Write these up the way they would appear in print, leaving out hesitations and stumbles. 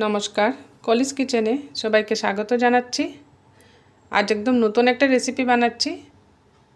নমস্কার, কলিস কিচেনে সবাইকে স্বাগত জানাচ্ছি। আজ একদম নতুন একটা রেসিপি বানাচ্ছি,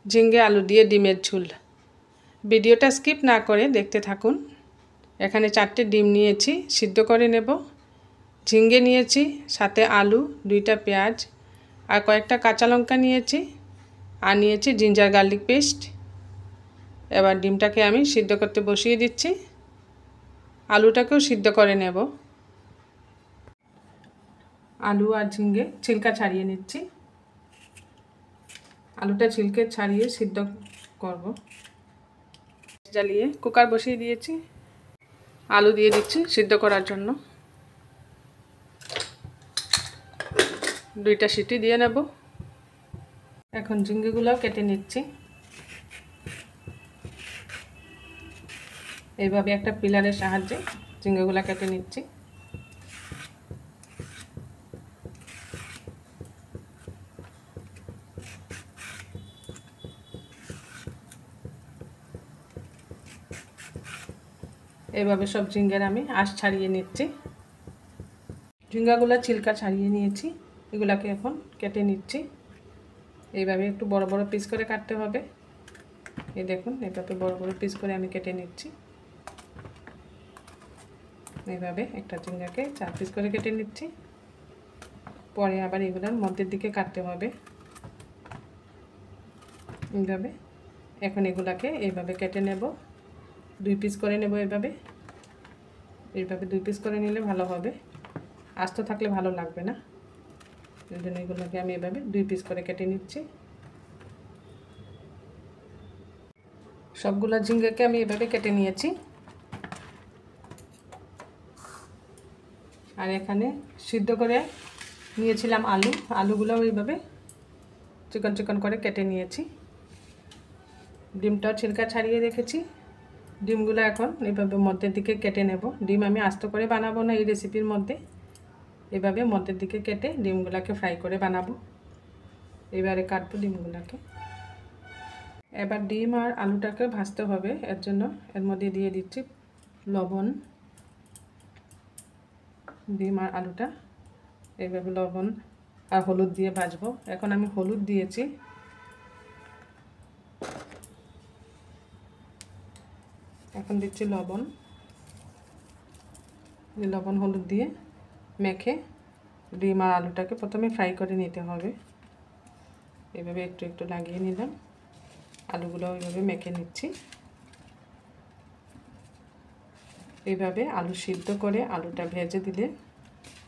ঝিঙ্গে আলু দিয়ে ডিমের ঝোল। ভিডিওটা স্কিপ না করে দেখতে থাকুন। এখানে 4টে ডিম নিয়েছি, সিদ্ধ করে নেব। ঝিঙ্গে নিয়েছি, সাথে আলু, 2টা পেঁয়াজ আর কয়েকটা কাঁচা লঙ্কা নিয়েছি, আর নিয়েছি জিঞ্জার গার্লিক পেস্ট। এবার ডিমটাকে আমি সিদ্ধ করতে বসিয়ে দিচ্ছি। আলুটাকেও সিদ্ধ করে নেব। আলু আর ঝিঙ্গে ছিলকা ছাড়িয়ে নিচ্ছি। আলুটা ছিলকে ছাড়িয়ে সিদ্ধ করব। জ্বালিয়ে কুকার বসিয়ে দিয়েছি, আলু দিয়ে দিচ্ছি সিদ্ধ করার জন্য। 2টা সিটি দিয়ে নেব। এখন ঝিঙ্গেগুলো কেটে নিচ্ছি। এইভাবে একটা পিলারের সাহায্যে ঝিঙ্গেগুলো কেটে নিচ্ছি। এইভাবে সব ঝিঙ্গের আমি আঁশ ছাড়িয়ে নিচ্ছি। ঝিঙ্গাগুলো ছিলকা ছাড়িয়ে নিয়েছি, এগুলাকে এখন কেটে নিচ্ছি। এইভাবে একটু বড় বড় পিস করে কাটতে হবে। এই দেখুন, এইভাবে বড় বড় পিস করে আমি কেটে নিচ্ছি। এইভাবে একটা ঝিঙ্গাকে 4 পিস করে কেটে নিচ্ছি। পরে আবার এগুলোর মধ্যের দিকে কাটতে হবে এইভাবে। এখন এগুলাকে এইভাবে কেটে নেব, 2 পিস করে নেব। এইভাবে 2 পিস করে নিলে ভালো হবে, আস্ত থাকলে ভালো লাগবে না। এই জন্য এগুলোকে আমি এইভাবে 2 পিস করে কেটে নিচ্ছি। সবগুলো ঝিঙ্গাকে আমি এভাবে কেটে নিয়েছি। আর এখানে সিদ্ধ করে নিয়েছিলাম আলুগুলো এইভাবে চিকন চিকন করে কেটে নিয়েছি। ডিমটাও ছিলকা ছাড়িয়ে রেখেছি। ডিমগুলো এখন এইভাবে মধ্যের দিকে কেটে নেব। ডিম আমি আস্ত করে বানাবো না এই রেসিপির মধ্যে, এভাবে মধ্যের দিকে কেটে ডিমগুলোকে ফ্রাই করে বানাবো। এবারে কাটবো ডিমগুলোকে। এবার ডিম আর আলুটাকে ভাজতে হবে, এর জন্য এর মধ্যে দিয়ে দিচ্ছি লবণ। ডিম আর আলুটা এইভাবে লবণ আর হলুদ দিয়ে ভাজবো। এখন আমি হলুদ দিয়েছি। এখন দিচ্ছি লবণ। লবণ হলুদ দিয়ে মেখে ডিম আর আলুটাকে প্রথমে ফ্রাই করে নিতে হবে। এভাবে একটু একটু লাগিয়ে নিলাম। আলুগুলো ওইভাবে মেখে নিচ্ছি। এইভাবে আলু সিদ্ধ করে আলুটা ভেজে দিলে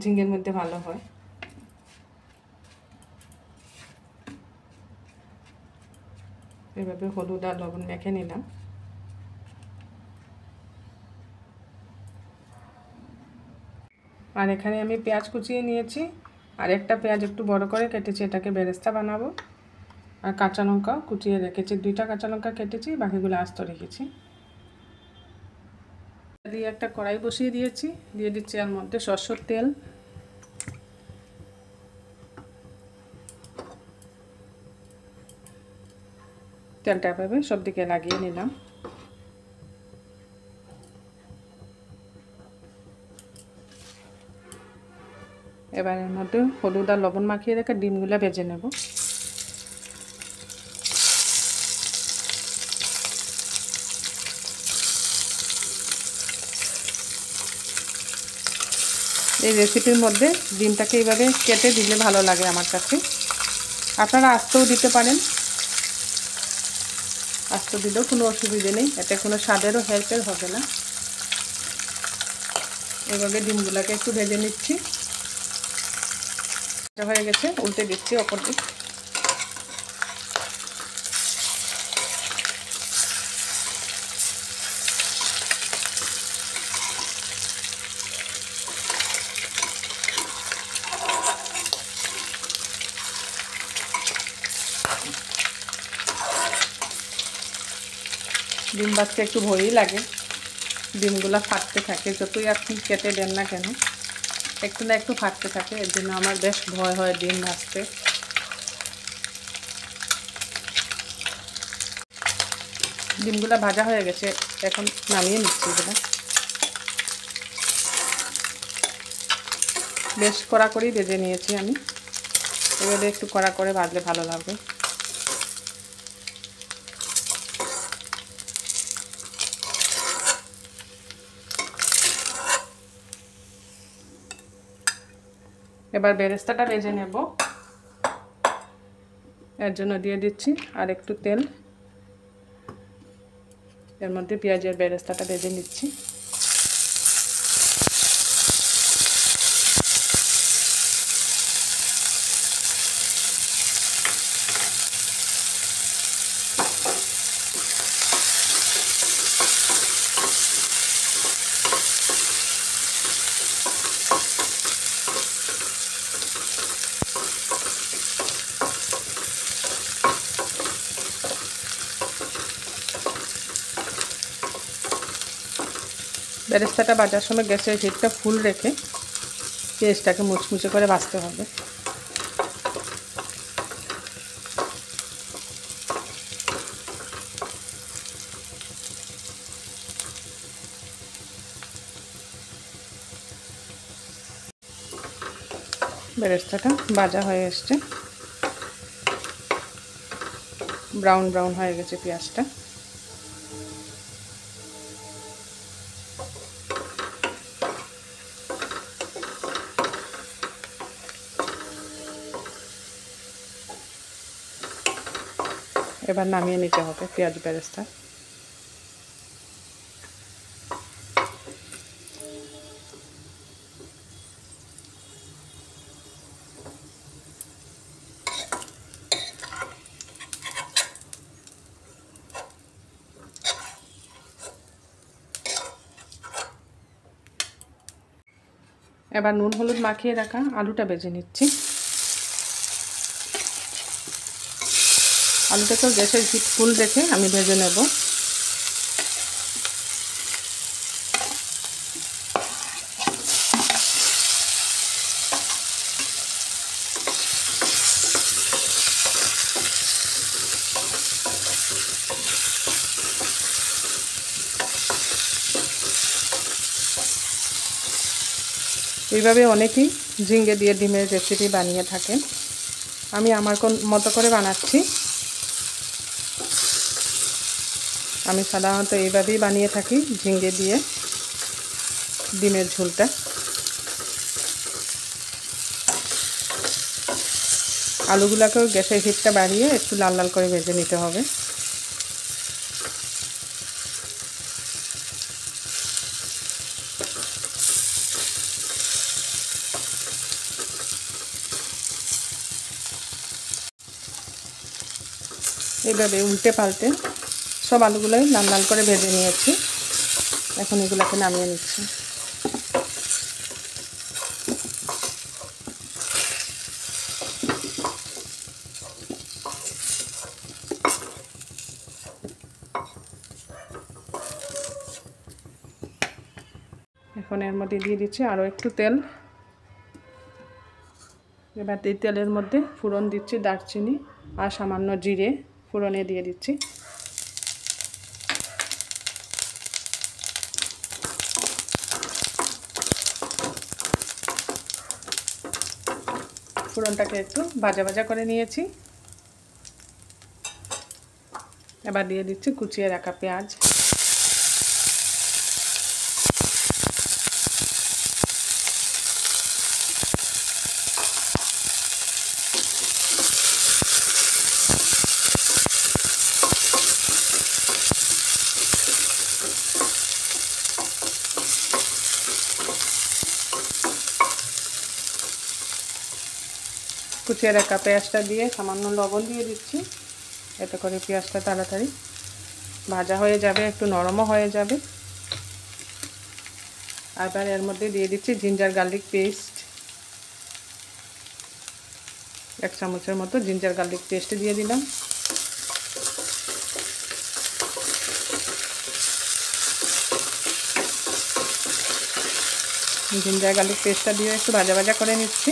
ঝিঙ্গের মধ্যে ভালো হয়। এভাবে হলুদ আর লবণ মেখে নিলাম। আর এখানে আমি পেঁয়াজ কুচিয়ে নিয়েছি, আর একটা পেঁয়াজ একটু বড় করে কেটেছি, এটাকে বেরেস্তা বানাবো। আর কাঁচা লঙ্কা কুচিয়ে রেখেছি, 2টা কাঁচা লঙ্কা কেটেছি, বাকিগুলো আস্ত রেখেছি। দিয়ে একটা কড়াই বসিয়ে দিয়েছি, দিয়ে দিচ্ছি এর মধ্যে সরষের তেল। তেলটা এভাবে সব দিকে লাগিয়ে নিলাম। এবার এর মধ্যে হলুদ আর লবণ মাখিয়ে রেখে ডিমগুলো ভেজে নেব। এই রেসিপির মধ্যে ডিমটাকে এইভাবে কেটে দিলে ভালো লাগে আমার কাছে। আপনারা আস্তেও দিতে পারেন, আস্ত দিলেও কোনো অসুবিধে নেই, এতে কোনো স্বাদেরও হেরফের হবে না। এভাবে ডিমগুলোকে একটু ভেজে নিচ্ছি। হয়ে গেছে, উল্টে দিচ্ছি অপর দিক। ডিম ভাজতে একটু ভয়ই লাগে, ডিমগুলো ফাটতে থাকে, যতই আপনি কেটে দেন না কেন একটু না একটু ফাটতে থাকে, এর জন্য আমার বেশ ভয় হয় ডিম ভাজতে। ডিমগুলো ভাজা হয়ে গেছে, এখন নামিয়ে নিচ্ছি এগুলো। বেশ কড়া করেই ভেজে নিয়েছি আমি। এভাবে একটু কড়া করে ভাজলে ভালো লাগবে। এবার বেরেস্তাটা ভেজে নেব। এর জন্য দিয়ে দিচ্ছি আর একটু তেল। এর মধ্যে পেঁয়াজের বেরেস্তাটা ভেজে নিচ্ছি। বেরেস্তাটা ভাজার সময় গ্যাসের হিটটা ফুল রেখে পেঁয়াজটাকে মুচমুচে করে ভাজতে হবে। বেরেস্তাটা ভাজা হয়ে এসছে, ব্রাউন ব্রাউন হয়ে গেছে পেঁয়াজটা। এবার নামিয়ে নিতে হবে পেঁয়াজ বেরেস্তা। এবার নুন হলুদ মাখিয়ে রাখা আলুটা ভেজে নিচ্ছি। আলুটাকেও গ্যাসের হিট ফুল রেখে আমি ভেজে নেব। এইভাবে অনেকেই ঝিঙ্গে দিয়ে ডিমের রেসিপি বানিয়ে থাকেন। আমি আমার মতো করে বানাচ্ছি। আমি সাধারণত এইভাবেই বানিয়ে থাকি ঝিঙ্গে দিয়ে ডিমের ঝোলটা। আলুগুলোকেও গ্যাসের হিটটা বাড়িয়ে একটু লাল লাল করে ভেজে নিতে হবে। এইভাবে উল্টে পাল্টে সব আলুগুলোই লাল লাল করে ভেজে নিয়েছি। এখন এগুলোকে নামিয়ে নিচ্ছি। এখন এর মধ্যে দিয়ে দিচ্ছি আরও একটু তেল। এবার এই তেলের মধ্যে ফোড়ন দিচ্ছি দারচিনি আর সামান্য জিরে ফোড়নে দিয়ে দিচ্ছি। ফোড়নটাকে একটু ভাজা ভাজা করে নিয়েছি। এবার দিয়ে দিচ্ছি কুচিয়ে রাখা পেঁয়াজ। কুচিয়ে রাখা পেঁয়াজটা দিয়ে সামান্য লবণ দিয়ে দিচ্ছি, এতে করে পেঁয়াজটা তাড়াতাড়ি ভাজা হয়ে যাবে, একটু নরমও হয়ে যাবে। আবার এর মধ্যে দিয়ে দিচ্ছি জিঞ্জার গার্লিক পেস্ট। 1 চামচের মতো জিঞ্জার গার্লিক পেস্ট দিয়ে দিলাম। জিঞ্জার গার্লিক পেস্টটা দিয়ে একটু ভাজা ভাজা করে নিচ্ছি।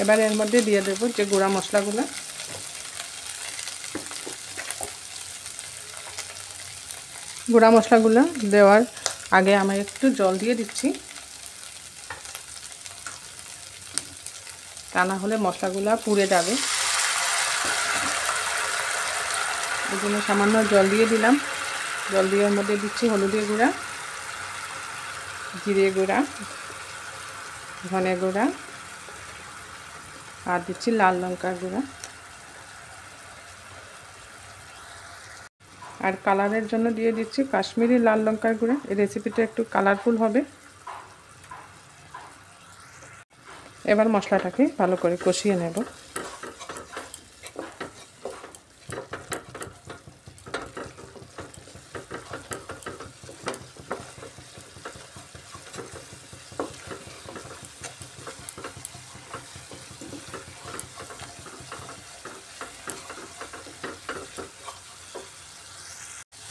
এবার এর মধ্যে দিয়ে দেব যে গুঁড়া মশলাগুলো। গুঁড়া মশলাগুলো দেওয়ার আগে আমি একটু জল দিয়ে দিচ্ছি, তা না হলে মশলাগুলো পুড়ে যাবে। এই জন্য সামান্য জল দিয়ে দিলাম। জল দিয়ে এর মধ্যে দিচ্ছি হলুদের গুঁড়া, জিরে গুঁড়া, ধনে গুঁড়া আর দিচ্ছি লাল লঙ্কার গুঁড়া। আর কালারের জন্য দিয়ে দিচ্ছি কাশ্মীরি লাল লঙ্কার গুঁড়া। এই রেসিপিটা একটু কালারফুল হবে। এবার মশলাটাকে ভালো করে কষিয়ে নেব।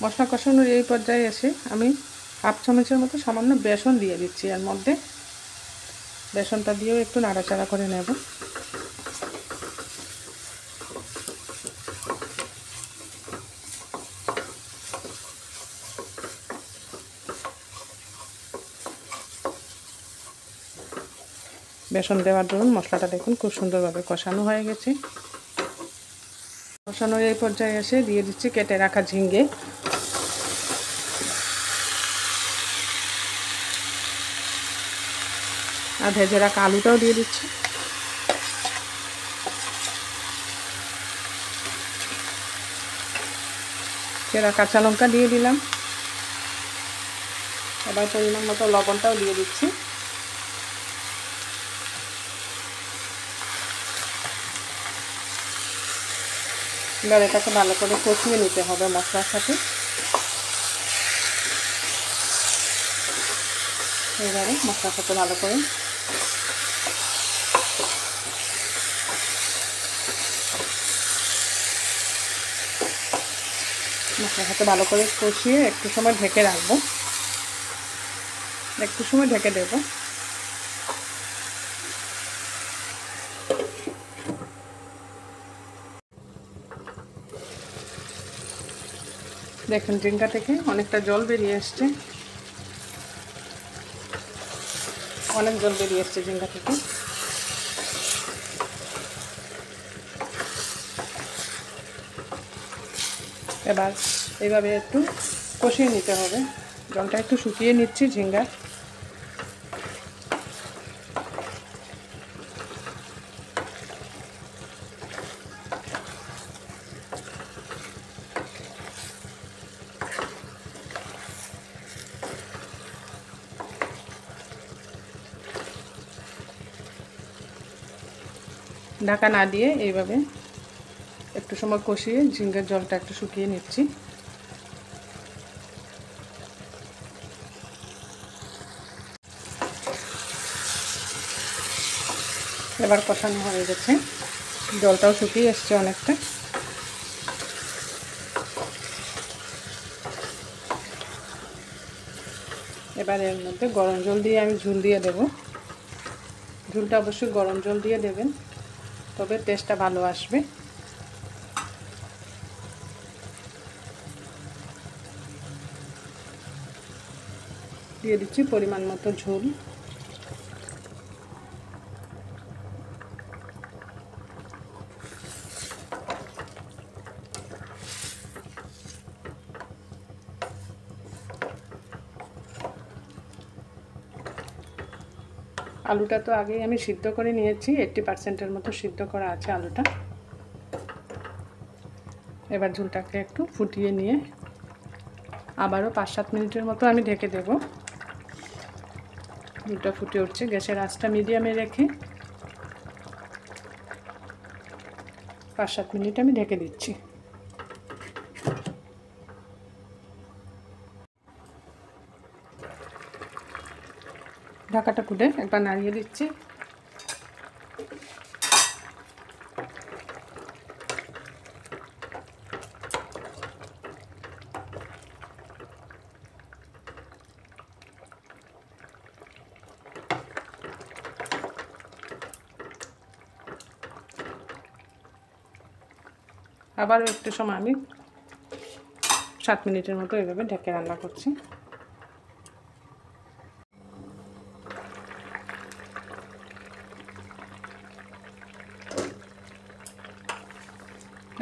মশলা কষানোর এই পর্যায়ে এসে আমি হাফ চামচের মতো সামান্য বেসন দিয়ে দিচ্ছি এর মধ্যে। বেসনটা দিয়েও একটু নাড়াচাড়া করে নেব। বেসন দেওয়ার দরুন মশলাটা দেখুন খুব সুন্দরভাবে কষানো হয়ে গেছে। কষানোর এই পর্যায়ে এসে দিয়ে দিচ্ছি কেটে রাখা ঝিঙ্গে আর ভেজে রাখা আলুটাও দিয়ে দিচ্ছি। চেরা কাঁচা লঙ্কা দিয়ে দিলাম। এবার পরিমাণ মতো লবণটাও দিয়ে দিচ্ছি। এবার এটাকে ভালো করে কষিয়ে নিতে হবে মশলার সাথে। এবারে মশলার সাথে ভালো করে মশলার সাথে ভালো করে কষিয়ে একটু সময় ঢেকে রাখবো। একটু সময় ঢেকে দেব। দেখুন ঝিঙ্গা থেকে অনেকটা জল বেরিয়ে এসছে। অনেক জল বেরিয়ে এসছে ঝিঙ্গা থেকে। এবার এইভাবে একটু কষিয়ে নিতে হবে। জলটা একটু শুকিয়ে নিচ্ছি ঝিঙ্গা। ঢাকা না দিয়ে এইভাবে একটু সময় কষিয়ে ঝিঙ্গার জলটা একটু শুকিয়ে নিচ্ছি। এবার কষানো হয়ে গেছে, জলটাও শুকিয়ে এসছে অনেকটা। এবার এর মধ্যে গরম জল দিয়ে আমি ঝোল দিয়ে দেব। ঝোলটা অবশ্যই গরম জল দিয়ে দেবেন, তবে টেস্টটা ভালো আসবে। দিয়ে দিচ্ছি পরিমাণ মতো ঝোল। আলুটা তো আগেই আমি সিদ্ধ করে নিয়েছি, 80% মতো সিদ্ধ করা আছে আলুটা। এবার ঝোলটাকে একটু ফুটিয়ে নিয়ে আবারও 5-7 মিনিটের মতো আমি ঢেকে দেব। ঝোলটা ফুটে উঠছে, গ্যাসের আঁচটা মিডিয়ামে রেখে 5-7 মিনিট আমি ঢেকে দিচ্ছি। ঢাকাটা খুলে একবার নাড়িয়ে দিচ্ছি। আবারও একটু সময় আমি 7 মিনিটের মতো এভাবে ঢেকে রান্না করছি।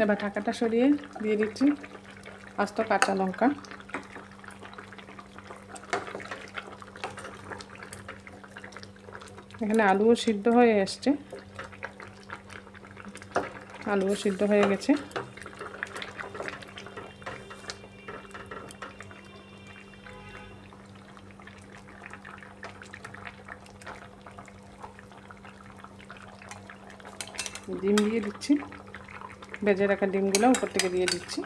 এবার ঢাকাটা সরিয়ে দিয়ে দিচ্ছি আস্ত কাঁচা লঙ্কা। এখানে আলুও সিদ্ধ হয়ে এসছে, আলুও সিদ্ধ হয়ে গেছে। ডিম দিয়ে দিচ্ছি, ভেজে রাখা ডিমগুলো উপর থেকে দিয়ে দিচ্ছি।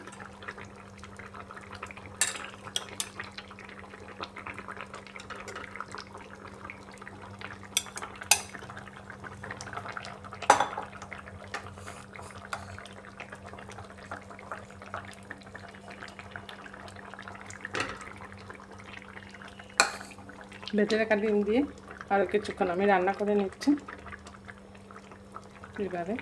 ভেজে রাখা ডিম দিয়ে আরও কিছুক্ষণ আমি রান্না করে নিচ্ছি এইভাবে।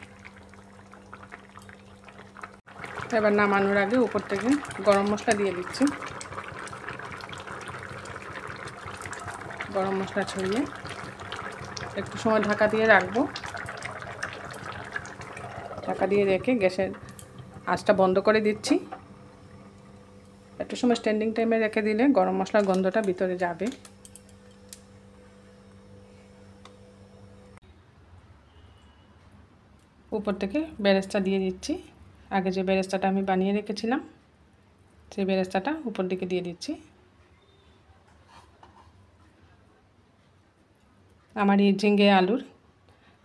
এবার নামানোর আগে উপর থেকে গরম মশলা দিয়ে দিচ্ছি। গরম মশলা ছড়িয়ে একটু সময় ঢাকা দিয়ে রাখবো। ঢাকা দিয়ে রেখে গ্যাসের আঁচটা বন্ধ করে দিচ্ছি। একটু সময় স্ট্যান্ডিং টাইমে রেখে দিলে গরম মশলার গন্ধটা ভিতরে যাবে। উপর থেকে বেরেস্তা দিয়ে দিচ্ছি। আগে যে বেরেস্তাটা আমি বানিয়ে রেখেছিলাম সেই বেরেস্তাটা উপর দিকে দিয়ে দিচ্ছি। আমার এই ঝিঙে আলুর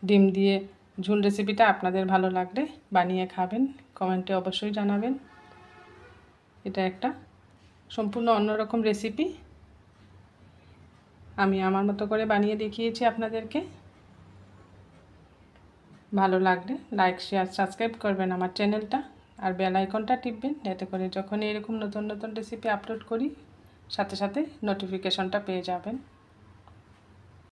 ডিম দিয়ে ঝোল রেসিপিটা আপনাদের ভালো লাগলে বানিয়ে খাবেন, কমেন্টে অবশ্যই জানাবেন। এটা একটা সম্পূর্ণ অন্যরকম রেসিপি, আমি আমার মতো করে বানিয়ে দেখিয়েছি আপনাদেরকে। ভালো লাগলে লাইক, শেয়ার, সাবস্ক্রাইব করবেন আমার চ্যানেলটা, আর বেল আইকনটা টিপবেন, যাতে করে যখন এরকম নতুন নতুন রেসিপি আপলোড করি সাথে সাথে নোটিফিকেশনটা পেয়ে যাবেন।